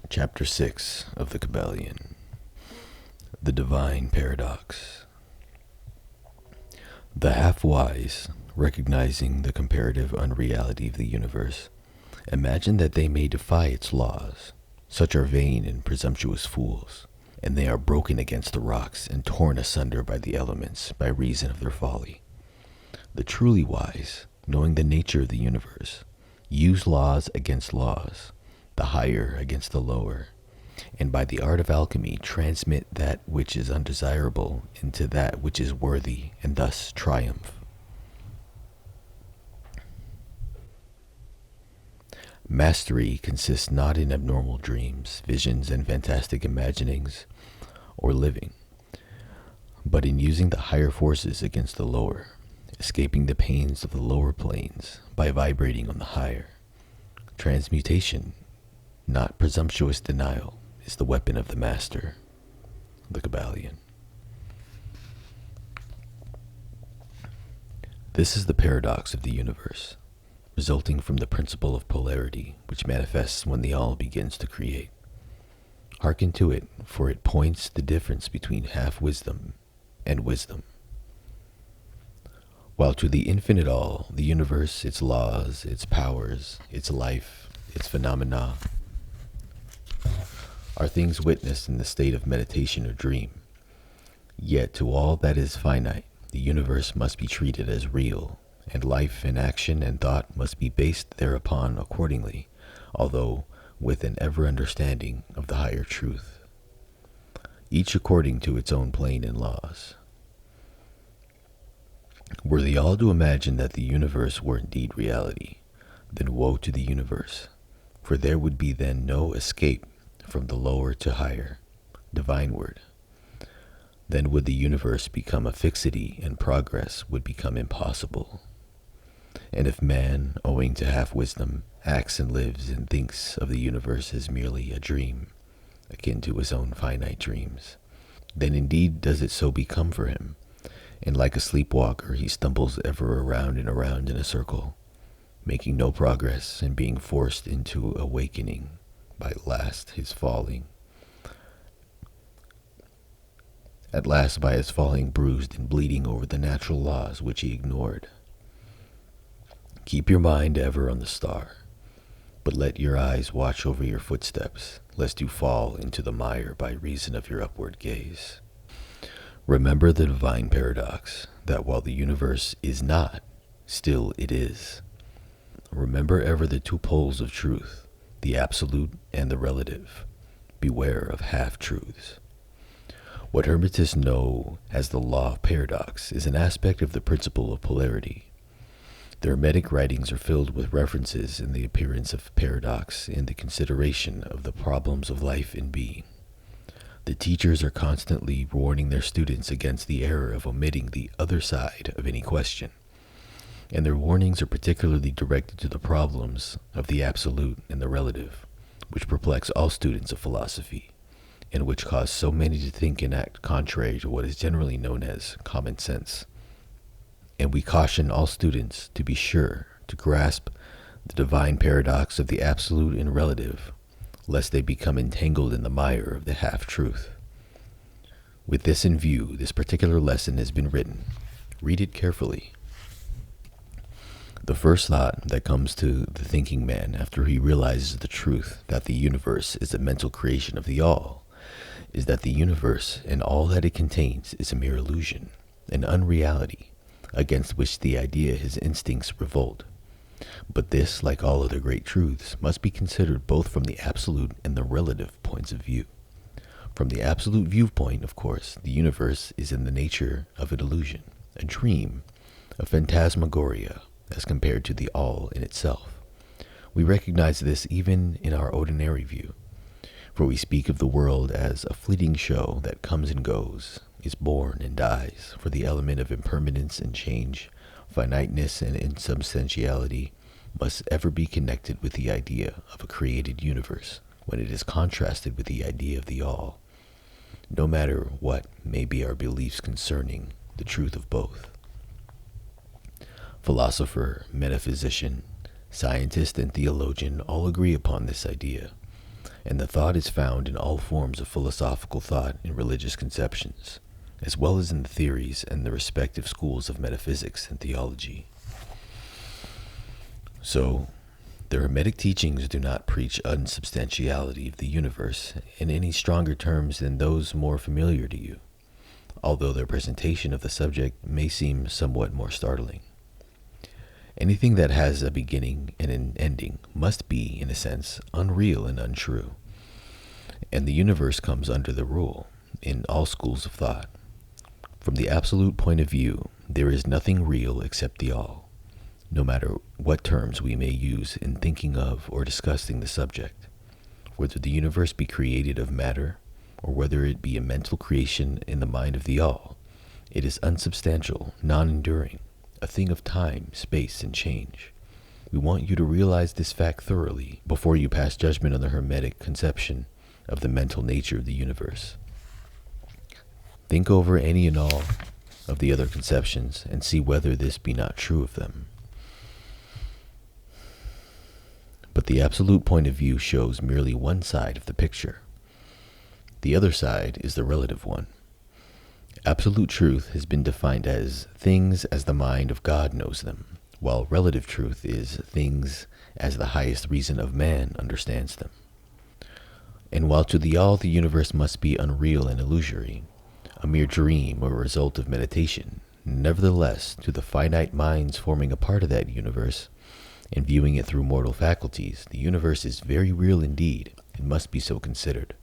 Chapter 6 of the Kybalion, The Divine Paradox. The half-wise, recognizing the comparative unreality of the universe, imagine that they may defy its laws. Such are vain and presumptuous fools, and they are broken against the rocks and torn asunder by the elements by reason of their folly. The truly wise, knowing the nature of the universe, use laws against laws, the higher against the lower, and by the art of alchemy transmit that which is undesirable into that which is worthy, and thus triumph. Mastery consists not in abnormal dreams, visions, and fantastic imaginings, or living, but in using the higher forces against the lower, escaping the pains of the lower planes by vibrating on the higher. Transmutation, not presumptuous denial, is the weapon of the master, the Kybalion. This is the paradox of the universe, resulting from the principle of polarity which manifests when the all begins to create. Hearken to it, for it points the difference between half-wisdom and wisdom. While to the infinite all, the universe, its laws, its powers, its life, its phenomena, are things witnessed in the state of meditation or dream. Yet to all that is finite, the universe must be treated as real, and life and action and thought must be based thereupon accordingly, although with an ever understanding of the higher truth, each according to its own plane and laws. Were they all to imagine that the universe were indeed reality, then woe to the universe, for there would be then no escape from the lower to higher, divineward. Then would the universe become a fixity, and progress would become impossible. And if man, owing to half-wisdom, acts and lives and thinks of the universe as merely a dream, akin to his own finite dreams, then indeed does it so become for him, and like a sleepwalker he stumbles ever around and around in a circle, making no progress and being forced into awakening by last his falling. At last by his falling bruised and bleeding over the natural laws which he ignored. Keep your mind ever on the star, but let your eyes watch over your footsteps, lest you fall into the mire by reason of your upward gaze. Remember the divine paradox, that while the universe is not, still it is. Remember ever the two poles of truth, the absolute and the relative. Beware of half-truths. What Hermetists know as the law of paradox is an aspect of the principle of polarity. The Hermetic writings are filled with references in the appearance of paradox in the consideration of the problems of life and being. The teachers are constantly warning their students against the error of omitting the other side of any question, and their warnings are particularly directed to the problems of the absolute and the relative, which perplex all students of philosophy, and which cause so many to think and act contrary to what is generally known as common sense. And we caution all students to be sure to grasp the divine paradox of the absolute and relative, lest they become entangled in the mire of the half-truth. With this in view, this particular lesson has been written. Read it carefully. The first thought that comes to the thinking man after he realizes the truth that the universe is a mental creation of the all is that the universe and all that it contains is a mere illusion, an unreality, against which the idea his instincts revolt. But this, like all other great truths, must be considered both from the absolute and the relative points of view. From the absolute viewpoint, of course, the universe is in the nature of an illusion, a dream, a phantasmagoria, as compared to the all in itself. We recognize this even in our ordinary view, for we speak of the world as a fleeting show that comes and goes, is born and dies, for the element of impermanence and change, finiteness and insubstantiality must ever be connected with the idea of a created universe when it is contrasted with the idea of the all, no matter what may be our beliefs concerning the truth of both. Philosopher, metaphysician, scientist, and theologian all agree upon this idea. and the thought is found in all forms of philosophical thought and religious conceptions, as well as in the theories and the respective schools of metaphysics and theology. So, the Hermetic teachings do not preach unsubstantiality of the universe in any stronger terms than those more familiar to you, although their presentation of the subject may seem somewhat more startling. Anything that has a beginning and an ending must be, in a sense, unreal and untrue, and the universe comes under the rule in all schools of thought. From the absolute point of view, there is nothing real except the all, no matter what terms we may use in thinking of or discussing the subject, whether the universe be created of matter, or whether it be a mental creation in the mind of the all. It is unsubstantial, non-enduring, a thing of time, space, and change. We want you to realize this fact thoroughly before you pass judgment on the Hermetic conception of the mental nature of the universe. Think over any and all of the other conceptions and see whether this be not true of them. But the absolute point of view shows merely one side of the picture. The other side is the relative one. Absolute truth has been defined as things as the mind of God knows them, while relative truth is things as the highest reason of man understands them. And while to the all the universe must be unreal and illusory, a mere dream or a result of meditation, nevertheless, to the finite minds forming a part of that universe, and viewing it through mortal faculties, the universe is very real indeed, and must be so considered.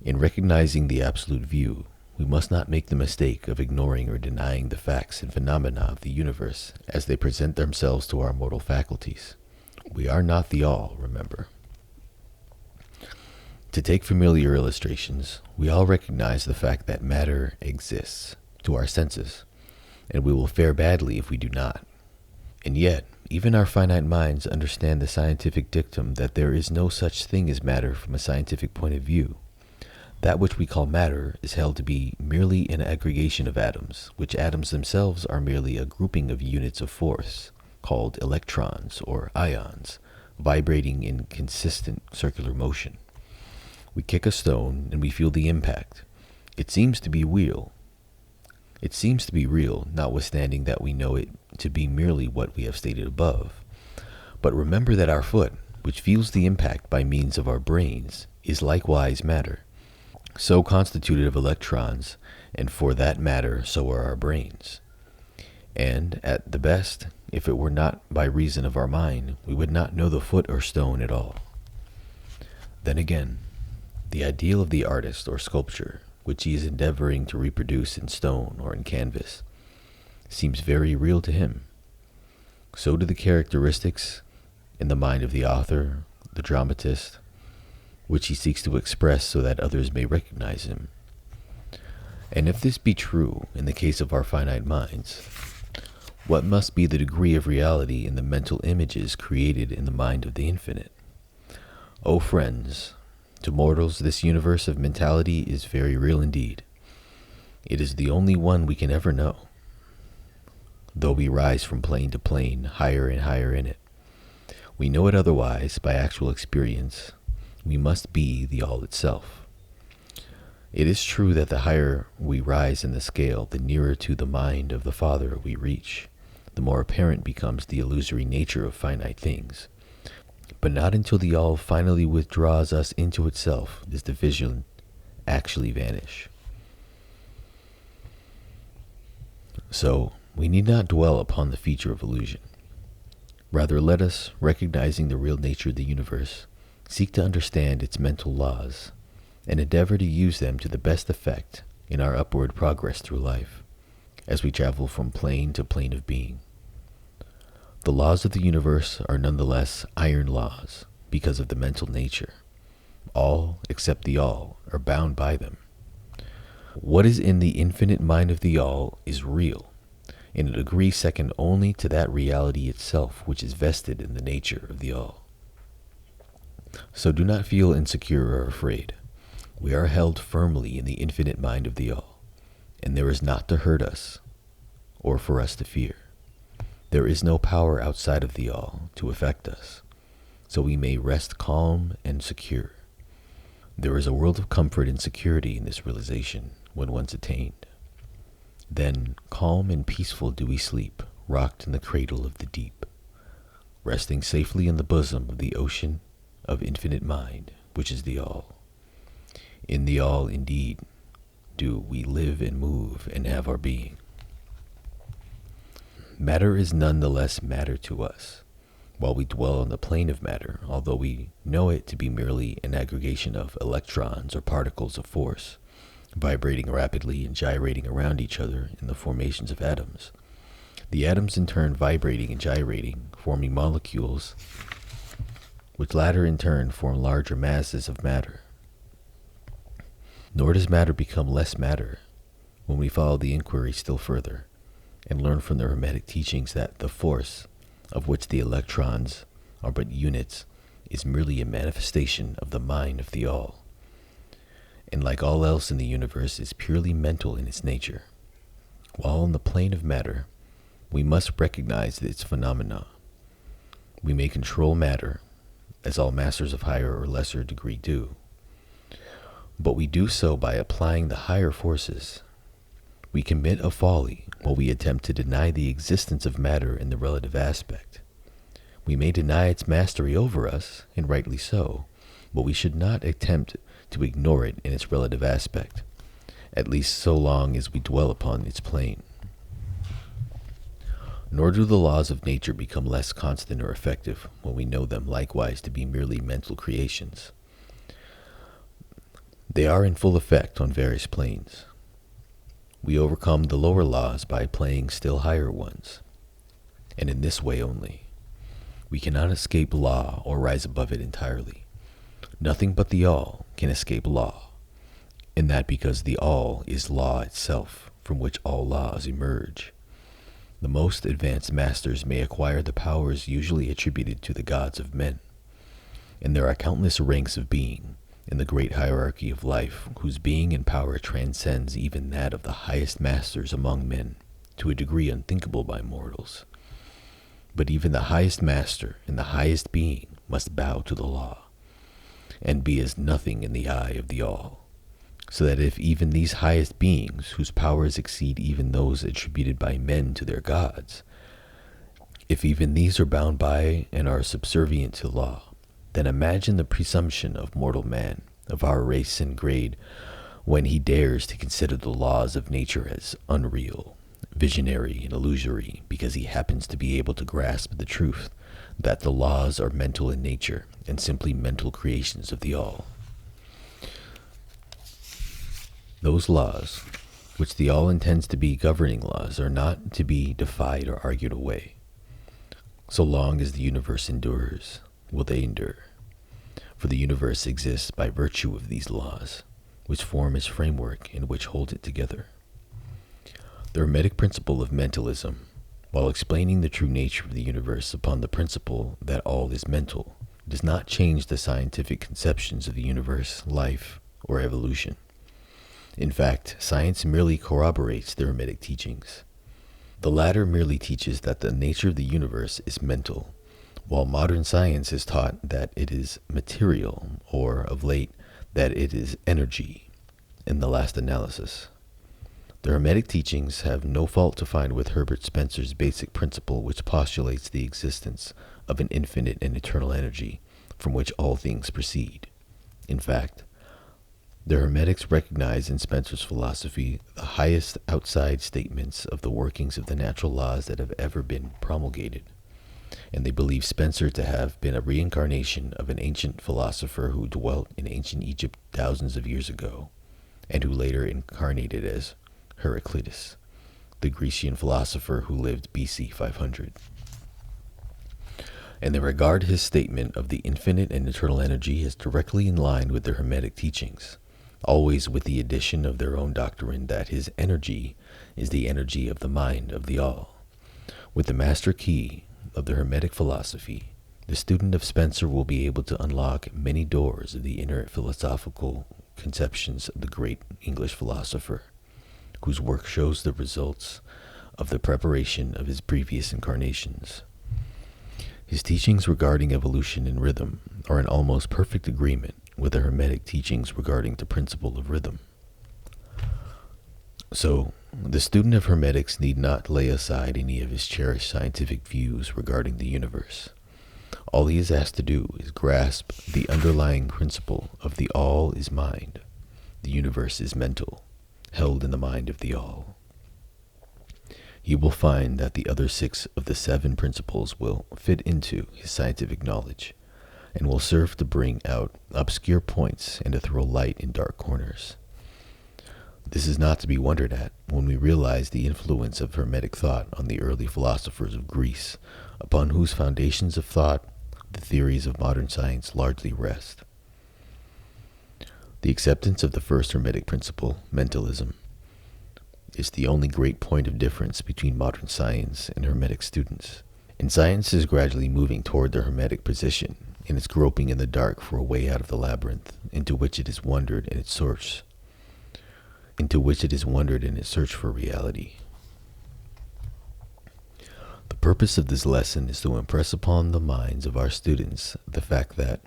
In recognizing the absolute view, we must not make the mistake of ignoring or denying the facts and phenomena of the universe as they present themselves to our mortal faculties. We are not the all, remember. To take familiar illustrations, we all recognize the fact that matter exists to our senses, and we will fare badly if we do not. And yet, even our finite minds understand the scientific dictum that there is no such thing as matter from a scientific point of view. That which we call matter is held to be merely an aggregation of atoms, which atoms themselves are merely a grouping of units of force, called electrons or ions, vibrating in consistent circular motion. We kick a stone and we feel the impact. It seems to be real. Notwithstanding that we know it to be merely what we have stated above. But remember that our foot, which feels the impact by means of our brains, is likewise matter, so constituted of electrons, and for that matter, so are our brains. And, at the best, if it were not by reason of our mind, we would not know the foot or stone at all. Then again, the ideal of the artist or sculpture, which he is endeavoring to reproduce in stone or in canvas, seems very real to him. So do the characteristics in the mind of the author, the dramatist, which he seeks to express so that others may recognize him. And if this be true in the case of our finite minds, what must be the degree of reality in the mental images created in the mind of the infinite? O friends, to mortals this universe of mentality is very real indeed. It is the only one we can ever know, though we rise from plane to plane, higher and higher in it. We know it otherwise by actual experience. We must be the all itself. It is true that the higher we rise in the scale, the nearer to the mind of the Father we reach, the more apparent becomes the illusory nature of finite things. But not until the all finally withdraws us into itself does the vision actually vanish. So, we need not dwell upon the feature of illusion. Rather, let us, recognizing the real nature of the universe, seek to understand its mental laws, and endeavor to use them to the best effect in our upward progress through life, as we travel from plane to plane of being. The laws of the universe are nonetheless iron laws because of the mental nature. All, except the all, are bound by them. What is in the infinite mind of the all is real, in a degree second only to that reality itself which is vested in the nature of the all. So do not feel insecure or afraid. We are held firmly in the infinite mind of the all, and there is naught to hurt us or for us to fear. There is no power outside of the all to affect us. so we may rest calm and secure. There is a world of comfort and security in this realization when once attained. Then, calm and peaceful do we sleep, rocked in the cradle of the deep, resting safely in the bosom of the ocean of infinite mind, which is the All. In the All, indeed, do we live and move and have our being. Matter is none the less matter to us, while we dwell on the plane of matter, although we know it to be merely an aggregation of electrons or particles of force, vibrating rapidly and gyrating around each other in the formations of atoms. The atoms in turn vibrating and gyrating, forming molecules, which latter in turn form larger masses of matter. Nor does matter become less matter when we follow the inquiry still further and learn from the Hermetic teachings that the force, of which the electrons are but units, is merely a manifestation of the mind of the All, and like all else in the universe is purely mental in its nature. While on the plane of matter, we must recognize its phenomena. We may control matter, as all masters of higher or lesser degree do, but we do so by applying the higher forces. We commit a folly while we attempt to deny the existence of matter in the relative aspect. We may deny its mastery over us, and rightly so, but we should not attempt to ignore it in its relative aspect, at least so long as we dwell upon its plane. Nor do the laws of nature become less constant or effective when we know them likewise to be merely mental creations. They are in full effect on various planes. We overcome the lower laws by playing still higher ones, and in this way only. We cannot escape law or rise above it entirely. Nothing but the All can escape law, and that because the All is law itself, from which all laws emerge. The most advanced masters may acquire the powers usually attributed to the gods of men, and there are countless ranks of being in the great hierarchy of life whose being and power transcends even that of the highest masters among men to a degree unthinkable by mortals. But even the highest master and the highest being must bow to the law and be as nothing in the eye of the All, so that if even these highest beings, whose powers exceed even those attributed by men to their gods, if even these are bound by and are subservient to law, then imagine the presumption of mortal man, of our race and grade, when he dares to consider the laws of nature as unreal, visionary, and illusory, because he happens to be able to grasp the truth that the laws are mental in nature and simply mental creations of the All. Those laws, which the All intends to be governing laws, are not to be defied or argued away. So long as the universe endures, will they endure. For the universe exists by virtue of these laws, which form its framework and which hold it together. The Hermetic principle of mentalism, while explaining the true nature of the universe upon the principle that all is mental, does not change the scientific conceptions of the universe, life, or evolution. In fact, science merely corroborates the Hermetic teachings. The latter merely teaches that the nature of the universe is mental, while modern science has taught that it is material, or, of late, that it is energy, in the last analysis. The Hermetic teachings have no fault to find with Herbert Spencer's basic principle, which postulates the existence of an infinite and eternal energy from which all things proceed. In fact, the Hermetics recognize in Spencer's philosophy the highest outside statements of the workings of the natural laws that have ever been promulgated, and they believe Spencer to have been a reincarnation of an ancient philosopher who dwelt in ancient Egypt thousands of years ago, and who later incarnated as Heraclitus, the Grecian philosopher who lived BC 500. And they regard his statement of the infinite and eternal energy as directly in line with the Hermetic teachings, always with the addition of their own doctrine that his energy is the energy of the mind of the All. With the master key of the Hermetic philosophy, the student of Spencer will be able to unlock many doors of the inner philosophical conceptions of the great English philosopher, whose work shows the results of the preparation of his previous incarnations. His teachings regarding evolution and rhythm are in almost perfect agreement with the Hermetic teachings regarding the principle of rhythm. So, the student of Hermetics need not lay aside any of his cherished scientific views regarding the universe. All he is asked to do is grasp the underlying principle of the all is mind. The universe is mental, held in the mind of the all. He will find that the other 6 of the 7 principles will fit into his scientific knowledge and will serve to bring out obscure points and to throw light in dark corners. This is not to be wondered at when we realize the influence of Hermetic thought on the early philosophers of Greece, upon whose foundations of thought the theories of modern science largely rest. The acceptance of the first Hermetic principle, mentalism, is the only great point of difference between modern science and Hermetic students. And science is gradually moving toward the Hermetic position, and is groping in the dark for a way out of the labyrinth into which it has wandered in its search for reality. The purpose of this lesson is to impress upon the minds of our students the fact that,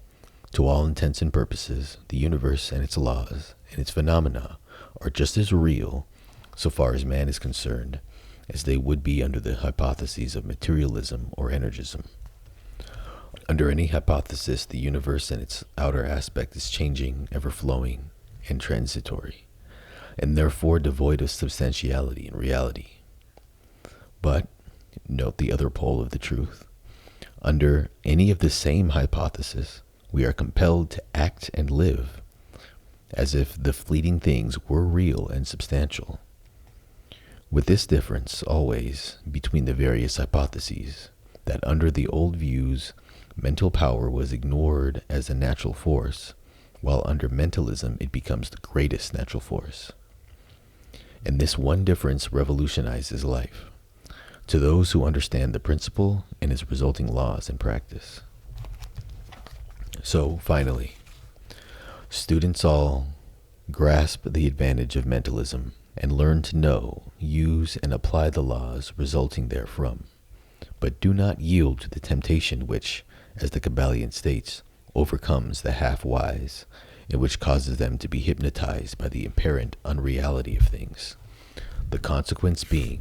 to all intents and purposes, the universe and its laws and its phenomena are just as real, so far as man is concerned, as they would be under the hypotheses of materialism or energism. Under any hypothesis, the universe and its outer aspect is changing, ever-flowing, and transitory, and therefore devoid of substantiality and reality. But, note the other pole of the truth, under any of the same hypothesis, we are compelled to act and live as if the fleeting things were real and substantial. With this difference, always, between the various hypotheses, that under the old views, mental power was ignored as a natural force, while under mentalism it becomes the greatest natural force. And this one difference revolutionizes life, to those who understand the principle and its resulting laws and practice. So, finally, students all grasp the advantage of mentalism and learn to know, use, and apply the laws resulting therefrom, but do not yield to the temptation which, as the Kybalion states, overcomes the half-wise, and which causes them to be hypnotized by the apparent unreality of things, the consequence being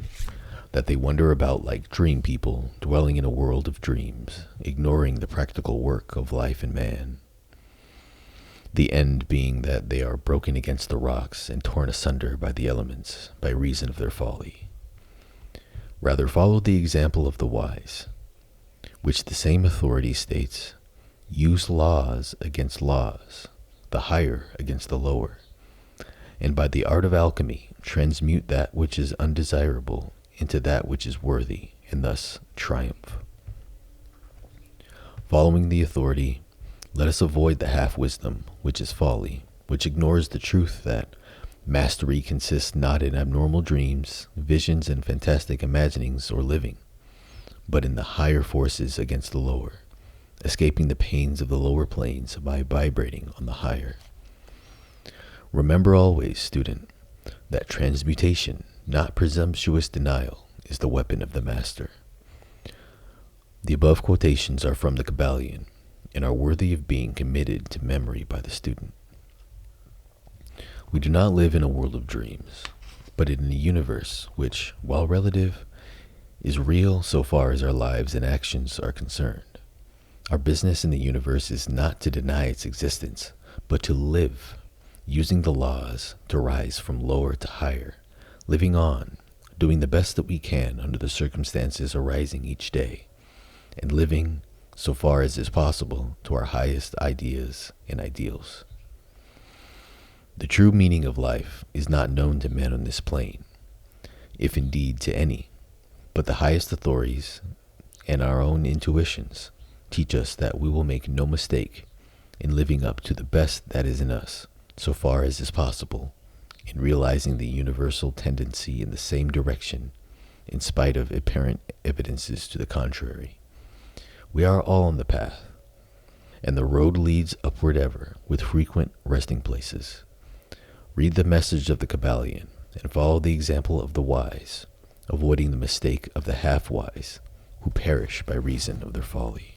that they wander about like dream people, dwelling in a world of dreams, ignoring the practical work of life and man. The end being that they are broken against the rocks and torn asunder by the elements by reason of their folly. Rather follow the example of the wise, which the same authority states, use laws against laws, the higher against the lower, and by the art of alchemy transmute that which is undesirable into that which is worthy, and thus triumph. Following the authority, let us avoid the half-wisdom, which is folly, which ignores the truth that mastery consists not in abnormal dreams, visions, and fantastic imaginings or living, but in the higher forces against the lower, escaping the pains of the lower planes by vibrating on the higher. Remember always, student, that transmutation, not presumptuous denial, is the weapon of the master. The above quotations are from the Kybalion, and are worthy of being committed to memory by the student. We do not live in a world of dreams, but in a universe which, while relative, is real so far as our lives and actions are concerned. Our business in the universe is not to deny its existence, but to live, using the laws to rise from lower to higher, living on, doing the best that we can under the circumstances arising each day, and living, so far as is possible, to our highest ideas and ideals. The true meaning of life is not known to men on this plane, if indeed to any, but the highest authorities and our own intuitions teach us that we will make no mistake in living up to the best that is in us, so far as is possible, in realizing the universal tendency in the same direction, in spite of apparent evidences to the contrary. We are all on the path, and the road leads upward ever, with frequent resting places. Read the message of the Kybalion, and follow the example of the wise, avoiding the mistake of the half-wise, who perish by reason of their folly.